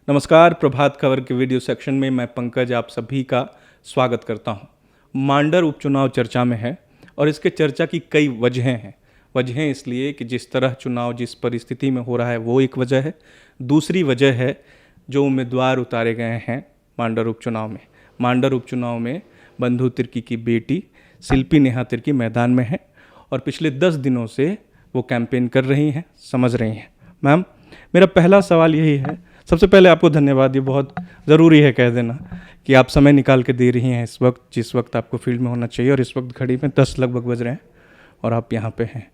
नमस्कार, प्रभात खबर के video section में मैं पंकज आप सभी का स्वागत करता हूं। मांडर उपचुनाव चर्चा में है और इसके चर्चा की कई वजहें हैं। वजहें इसलिए कि जिस तरह चुनाव जिस परिस्थिति में हो रहा है वो एक वजह है। दूसरी वजह है जो उम्मीदवार उतारे गए हैं मांडर उपचुनाव में। मांडर उपचुनाव में बंधु तिर्की की बेटी शिल्पी नेहा तिर्की मैदान में है और पिछले 10 दिनों से वो कैंपेन कर रही हैं, समझ रही हैं। मैम, मेरा पहला सवाल यही है, सबसे पहले आपको धन्यवाद। ये बहुत ज़रूरी है कह देना कि आप समय निकाल के दे रही हैं इस वक्त, जिस वक्त आपको फील्ड में होना चाहिए, और इस वक्त घड़ी में 10 लगभग बज रहे हैं और आप यहाँ पे हैं।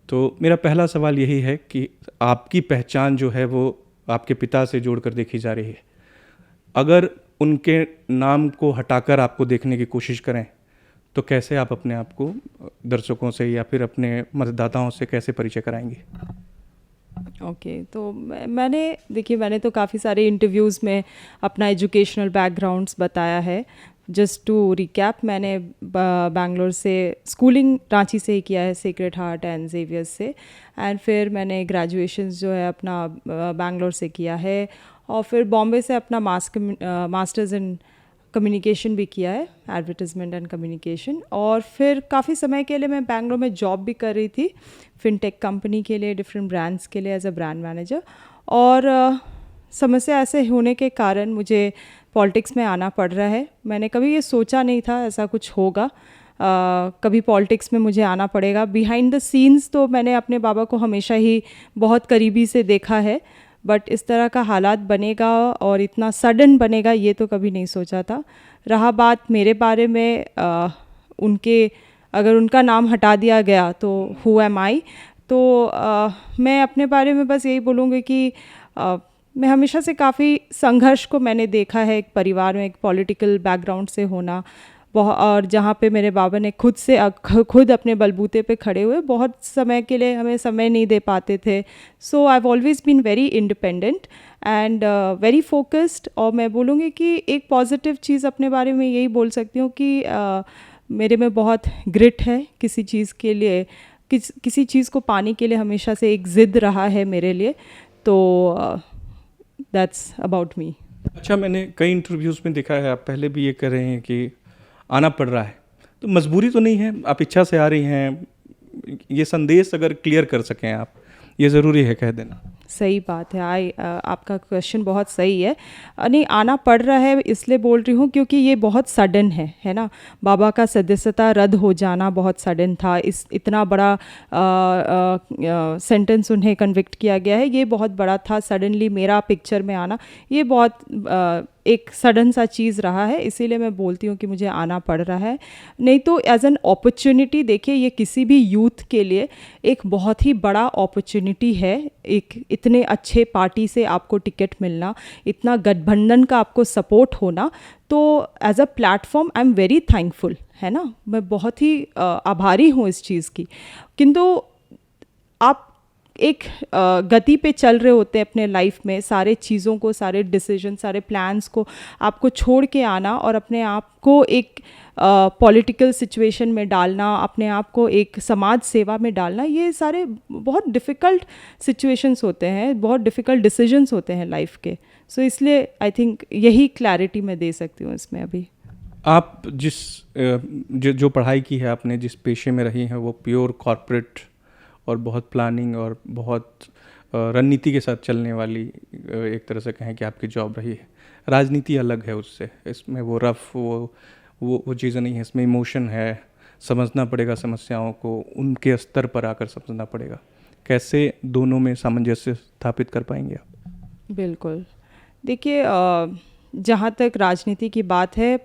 तो मेरा पहला सवाल यही है कि आपकी पहचान जो है वो आपके पिता से जोड़कर देखी जा रही है। अगर उनके नाम को हटाकर आपको देखने की कोशिश करें तो कैसे आप अपने आप को दर्शकों से या फिर अपने मतदाताओं से कैसे परिचय कराएंगे? तो मैंने तो काफ़ी सारे इंटरव्यूज़ में अपना एजुकेशनल बैकग्राउंड्स बताया है। जस्ट टू रिकैप, मैंने बैंगलोर से स्कूलिंग रांची से ही किया है, सेक्रेड हार्ट एंड जेवियर्स से, एंड फिर मैंने ग्रेजुएशन जो है अपना बैंगलोर से किया है, और फिर बॉम्बे से अपना मास्टर्स इन कम्युनिकेशन भी किया है, एडवर्टीज़मेंट एंड कम्युनिकेशन। और फिर काफ़ी समय के लिए मैं बैंगलोर में जॉब भी कर रही थी, फिनटेक कंपनी के लिए, डिफरेंट ब्रांड्स के लिए एज अ ब्रांड मैनेजर। और समस्या ऐसे होने के कारण मुझे पॉलिटिक्स में आना पड़ रहा है। मैंने कभी ये सोचा नहीं था ऐसा कुछ होगा, कभी पॉलिटिक्स में मुझे आना पड़ेगा। बिहाइंड द सीन्स तो मैंने अपने बाबा को हमेशा ही बहुत करीबी से देखा है, बट इस तरह का हालात बनेगा और इतना सडन बनेगा ये तो कभी नहीं सोचा था। रहा बात मेरे बारे में, अगर उनका नाम हटा दिया गया तो हु एम आई, तो मैं अपने बारे में बस यही बोलूँगी कि मैं हमेशा से काफ़ी संघर्ष को मैंने देखा है, एक परिवार में, एक पॉलिटिकल बैकग्राउंड से होना, और जहाँ पे मेरे बाबा ने खुद अपने बलबूते पे खड़े हुए, बहुत समय के लिए हमें समय नहीं दे पाते थे। So I have always been very independent and very focused. और मैं बोलूँगी कि एक पॉजिटिव चीज़ अपने बारे में यही बोल सकती हूँ कि मेरे में बहुत ग्रिट है किसी चीज़ के लिए, किसी चीज़ को पाने के लिए हमेशा से एक ज़िद रहा है मेरे लिए। तो दैट्स अबाउट मी। अच्छा, मैंने कई इंटरव्यूज़ में देखा है, आप पहले भी ये कह रहे हैं कि आना पड़ रहा है, तो मजबूरी तो नहीं है, आप इच्छा से आ रही हैं। ये संदेश अगर क्लियर कर सकें आप, ये ज़रूरी है कह देना। सही बात है। आपका क्वेश्चन बहुत सही है। नहीं, आना पड़ रहा है इसलिए बोल रही हूँ क्योंकि ये बहुत सडन है ना। बाबा का सदस्यता रद्द हो जाना बहुत सडन था। इतना बड़ा सेंटेंस उन्हें कन्विक्ट किया गया है, ये बहुत बड़ा था। सडनली मेरा पिक्चर में आना ये बहुत एक सडन सा चीज़ रहा है, इसीलिए मैं बोलती हूँ कि मुझे आना पड़ रहा है। नहीं तो एज एन अपॉर्चुनिटी देखिए, ये किसी भी यूथ के लिए एक बहुत ही बड़ा अपॉर्चुनिटी है। एक इतने अच्छे पार्टी से आपको टिकट मिलना, इतना गठबंधन का आपको सपोर्ट होना, तो as a platform I am very thankful, है ना। मैं बहुत ही आभारी हूँ इस चीज़ की। किंतु आप एक गति पे चल रहे होते हैं अपने लाइफ में, सारे चीज़ों को, सारे डिसीजन, सारे प्लान्स को आपको छोड़ के आना और अपने आप को एक पॉलिटिकल सिचुएशन में डालना, अपने आप को एक समाज सेवा में डालना, ये सारे बहुत डिफ़िकल्ट सिचुएशंस होते हैं, बहुत डिफ़िकल्ट डिसीजंस होते हैं लाइफ के। सो इसलिए आई थिंक यही क्लैरिटी मैं दे सकती हूँ इसमें अभी। आप जो पढ़ाई की है आपने, जिस पेशे में रही हैं, वो प्योर कॉर्पोरेट और बहुत प्लानिंग और बहुत रणनीति के साथ चलने वाली, एक तरह से कहें कि आपकी जॉब रही है। राजनीति अलग है उससे, इसमें वो रफ वो चीज़ें नहीं है, इसमें इमोशन है, समझना पड़ेगा समस्याओं को, उनके स्तर पर आकर समझना पड़ेगा। कैसे दोनों में सामंजस्य स्थापित कर पाएंगे आप? बिल्कुल, देखिए, जहाँ तक राजनीति की बात है,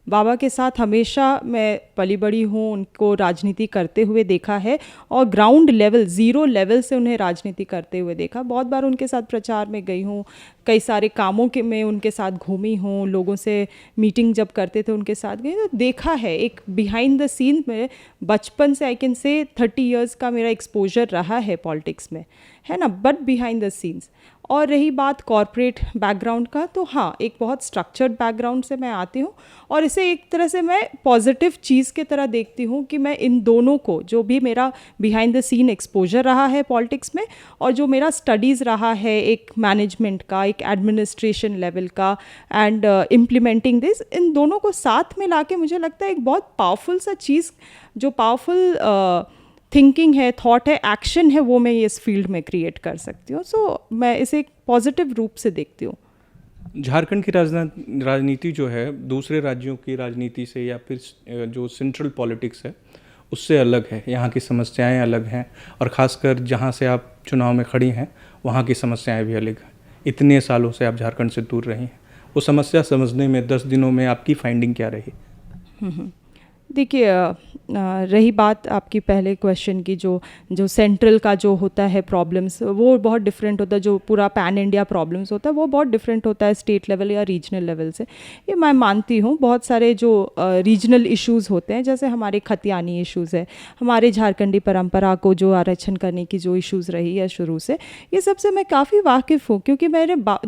बाबा के साथ हमेशा मैं पली बड़ी हूँ, उनको राजनीति करते हुए देखा है और ग्राउंड लेवल, ज़ीरो लेवल से उन्हें राजनीति करते हुए देखा। बहुत बार उनके साथ प्रचार में गई हूँ, कई सारे कामों के में उनके साथ घूमी हूँ, लोगों से मीटिंग जब करते थे उनके साथ गई, तो देखा है एक बिहाइंड द सीन में। बचपन से आई कैन से 30 इयर्स का मेरा एक्सपोजर रहा है पॉलिटिक्स में, है ना, बट बिहाइंड द सीन्स। और रही बात कॉरपोरेट बैकग्राउंड का, तो हाँ, एक बहुत स्ट्रक्चर्ड बैकग्राउंड से मैं आती हूँ और इसे एक तरह से मैं पॉजिटिव चीज़ की तरह देखती हूँ कि मैं इन दोनों को, जो भी मेरा बिहाइंड द सीन एक्सपोजर रहा है पॉलिटिक्स में और जो मेरा स्टडीज़ रहा है एक मैनेजमेंट का, एक एडमिनिस्ट्रेशन लेवल का एंड इम्प्लीमेंटिंग दिस, इन दोनों को साथ में लाके मुझे लगता है एक बहुत पावरफुल सा चीज़, जो पावरफुल थिंकिंग है, थॉट है, एक्शन है, वो मैं इस फील्ड में क्रिएट कर सकती हूँ। सो मैं इसे एक पॉजिटिव रूप से देखती हूँ। झारखंड की राजनीति जो है दूसरे राज्यों की राजनीति से या फिर जो सेंट्रल पॉलिटिक्स है उससे अलग है। यहाँ की समस्याएं अलग हैं और ख़ासकर जहाँ से आप चुनाव में खड़ी हैं वहाँ की समस्याएं भी अलग हैं। इतने सालों से आप झारखंड से दूर रही हैं, वो समस्या समझने में 10 दिनों में आपकी फाइंडिंग क्या रही? देखिए, रही बात आपकी पहले क्वेश्चन की, जो सेंट्रल का जो होता है प्रॉब्लम्स, वो बहुत डिफरेंट होता है। जो पूरा पैन इंडिया प्रॉब्लम्स होता है वो बहुत डिफरेंट होता है स्टेट लेवल या रीजनल लेवल से। ये मैं मानती हूँ। बहुत सारे जो रीजनल इश्यूज़ होते हैं, जैसे हमारे खतियानी इश्यूज़ है, हमारे झारखंडी परंपरा को जो आरक्षण करने की जो इश्यूज़ रही है शुरू से, ये सबसे मैं काफ़ी वाकिफ़ हूँ, क्योंकि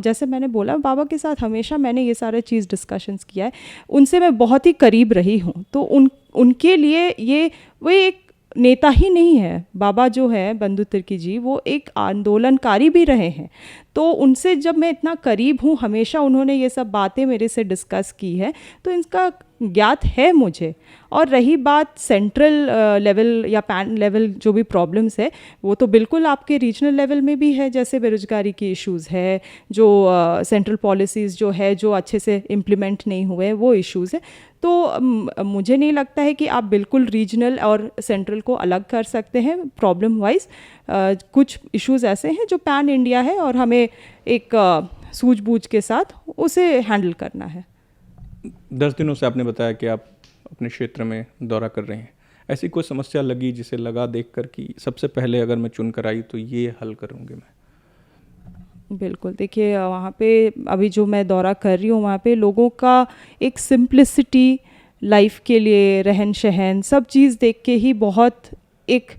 जैसे मैंने बोला, बाबा के साथ हमेशा मैंने ये सारे चीज़ डिस्कशंस किया है, उनसे मैं बहुत ही करीब रही हूँ। तो उनके लिए वो एक नेता ही नहीं है। बाबा जो है बंधु तिर्की जी, वो एक आंदोलनकारी भी रहे हैं। तो उनसे जब मैं इतना करीब हूँ, हमेशा उन्होंने ये सब बातें मेरे से डिस्कस की है, तो इसका ज्ञात है मुझे। और रही बात सेंट्रल लेवल या पैन लेवल जो भी प्रॉब्लम्स है, वो तो बिल्कुल आपके रीजनल लेवल में भी है। जैसे बेरोजगारी की इश्यूज़ है, जो सेंट्रल पॉलिसीज़ जो है जो अच्छे से इम्प्लीमेंट नहीं हुए, वो इश्यूज़ है। तो मुझे नहीं लगता है कि आप बिल्कुल रीजनल और सेंट्रल को अलग कर सकते हैं प्रॉब्लम वाइज। कुछ इश्यूज़ ऐसे हैं जो पैन इंडिया है और हमें एक सूझबूझ के साथ उसे हैंडल करना है। 10 दिनों से आपने बताया कि आप अपने क्षेत्र में दौरा कर रहे हैं। ऐसी कोई समस्या लगी जिसे लगा देखकर कि सबसे पहले अगर मैं चुन कर आई तो ये हल करूँगी मैं? बिल्कुल, देखिए, वहाँ पे अभी जो मैं दौरा कर रही हूँ, वहाँ पे लोगों का एक सिंप्लिसिटी, लाइफ के लिए रहन सहन, सब चीज़ देख के ही बहुत एक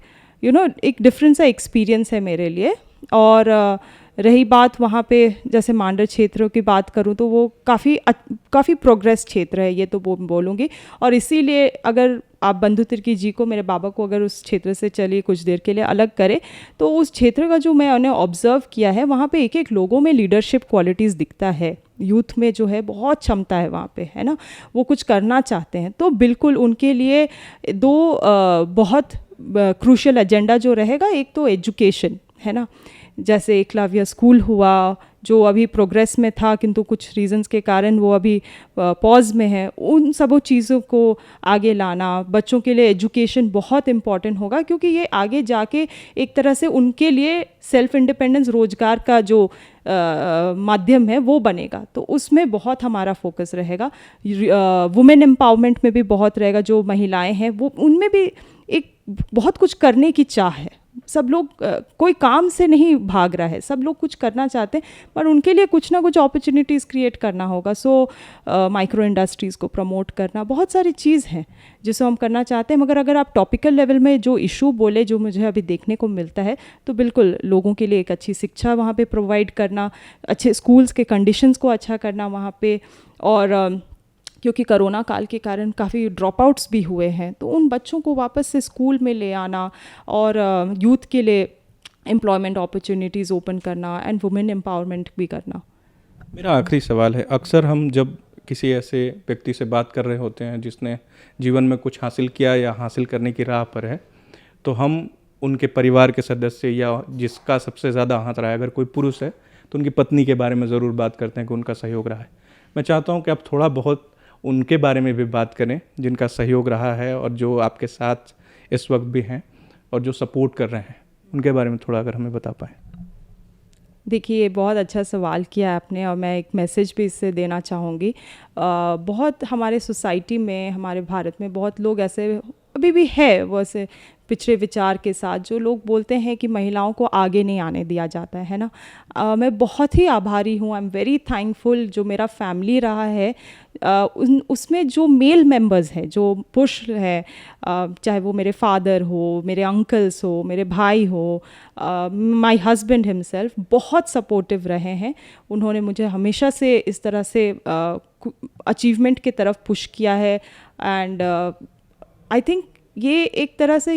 एक डिफरेंट सा एक्सपीरियंस है मेरे लिए। और रही बात वहाँ पे, जैसे मांडर क्षेत्रों की बात करूँ, तो वो काफ़ी प्रोग्रेस क्षेत्र है, ये तो बोलूँगी। और इसीलिए अगर आप बंधु तिर्की जी को, मेरे बाबा को, अगर उस क्षेत्र से चलिए कुछ देर के लिए अलग करें, तो उस क्षेत्र का जो मैंने ऑब्ज़र्व किया है, वहाँ पे एक लोगों में लीडरशिप क्वालिटीज़ दिखता है। यूथ में जो है बहुत क्षमता है वहाँ पे, है ना, वो कुछ करना चाहते हैं। तो बिल्कुल उनके लिए दो बहुत क्रूशियल एजेंडा जो रहेगा, एक तो एजुकेशन, है ना, जैसे एकलव्य स्कूल हुआ, जो अभी प्रोग्रेस में था किंतु कुछ रीजंस के कारण वो अभी पॉज में है। उन सब चीज़ों को आगे लाना, बच्चों के लिए एजुकेशन बहुत इम्पॉर्टेंट होगा, क्योंकि ये आगे जाके एक तरह से उनके लिए सेल्फ इंडिपेंडेंस, रोजगार का जो माध्यम है वो बनेगा। तो उसमें बहुत हमारा फोकस रहेगा। वुमेन एम्पावरमेंट में भी बहुत रहेगा। जो महिलाएं हैं वो, उनमें भी एक बहुत कुछ करने की चाह है। सब लोग कोई काम से नहीं भाग रहा है, सब लोग कुछ करना चाहते हैं, पर उनके लिए कुछ ना कुछ अपॉर्चुनिटीज़ क्रिएट करना होगा। सो माइक्रो इंडस्ट्रीज़ को प्रमोट करना, बहुत सारी चीज़ हैं जिसको हम करना चाहते हैं। मगर अगर आप टॉपिकल लेवल में जो इशू बोले, जो मुझे अभी देखने को मिलता है, तो बिल्कुल लोगों के लिए एक अच्छी शिक्षा वहाँ पे प्रोवाइड करना, अच्छे स्कूल्स के कंडीशंस को अच्छा करना वहाँ पे। और क्योंकि कोरोना काल के कारण काफ़ी ड्रॉप आउट्स भी हुए हैं, तो उन बच्चों को वापस से स्कूल में ले आना और यूथ के लिए एम्प्लॉयमेंट अपॉर्चुनिटीज़ ओपन करना एंड वुमेन एम्पावरमेंट भी करना। मेरा आखिरी सवाल है, अक्सर हम जब किसी ऐसे व्यक्ति से बात कर रहे होते हैं जिसने जीवन में कुछ हासिल किया या हासिल करने की राह पर है, तो हम उनके परिवार के सदस्य या जिसका सबसे ज़्यादा हाथ रहा है, अगर कोई पुरुष है तो उनकी पत्नी के बारे में ज़रूर बात करते हैं कि उनका सहयोग रहा है। मैं चाहता हूँ कि आप थोड़ा बहुत उनके बारे में भी बात करें जिनका सहयोग रहा है और जो आपके साथ इस वक्त भी हैं और जो सपोर्ट कर रहे हैं, उनके बारे में थोड़ा अगर हमें बता पाएँ। देखिए, बहुत अच्छा सवाल किया आपने और मैं एक मैसेज भी इससे देना चाहूँगी। बहुत हमारे सोसाइटी में, हमारे भारत में बहुत लोग ऐसे अभी भी है वैसे पिछड़े विचार के साथ, जो लोग बोलते हैं कि महिलाओं को आगे नहीं आने दिया जाता है ना। मैं बहुत ही आभारी हूँ, आई एम वेरी थैंकफुल जो मेरा फैमिली रहा है, उसमें जो मेल मेंबर्स हैं, जो पुरुष है, चाहे वो मेरे फादर हो, मेरे अंकल्स हो, मेरे भाई हो, माय हस्बैंड हिमसेल्फ, बहुत सपोर्टिव रहे हैं। उन्होंने मुझे हमेशा से इस तरह से अचीवमेंट की तरफ पुश किया है। एंड आई थिंक ये एक तरह से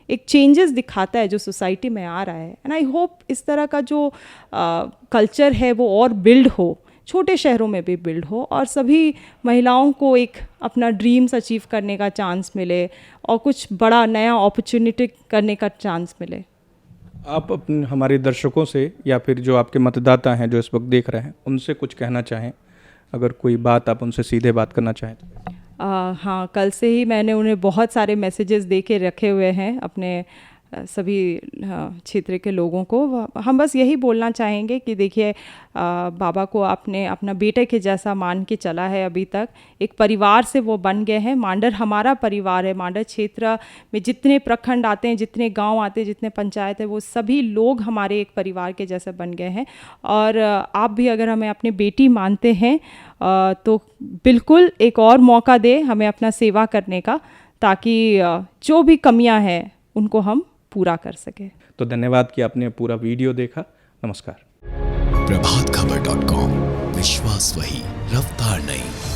एक चेंजेस दिखाता है जो सोसाइटी में आ रहा है। एंड आई होप इस तरह का जो कल्चर है वो और बिल्ड हो, छोटे शहरों में भी बिल्ड हो, और सभी महिलाओं को एक अपना ड्रीम्स अचीव करने का चांस मिले और कुछ बड़ा नया अपॉर्चुनिटी करने का चांस मिले। आप अपने हमारे दर्शकों से या फिर जो आपके मतदाता हैं जो इस वक्त देख रहे हैं, उनसे कुछ कहना चाहें, अगर कोई बात आप उनसे सीधे बात करना चाहें तो? हाँ, कल से ही मैंने उन्हें बहुत सारे मैसेजेस दे के रखे हुए हैं अपने सभी क्षेत्र के लोगों को। हम बस यही बोलना चाहेंगे कि देखिए, बाबा को आपने अपना बेटे के जैसा मान के चला है अभी तक, एक परिवार से वो बन गए हैं। मांडर हमारा परिवार है। मांडर क्षेत्र में जितने प्रखंड आते हैं, जितने गांव आते हैं, जितने पंचायत है, वो सभी लोग हमारे एक परिवार के जैसे बन गए हैं। और आप भी अगर हमें अपनी बेटी मानते हैं तो बिल्कुल एक और मौका दे हमें अपना सेवा करने का, ताकि जो भी कमियां हैं उनको हम पूरा कर सके। तो धन्यवाद कि आपने पूरा वीडियो देखा। नमस्कार। प्रभातखबर.com, विश्वास वही, रफ्तार नहीं।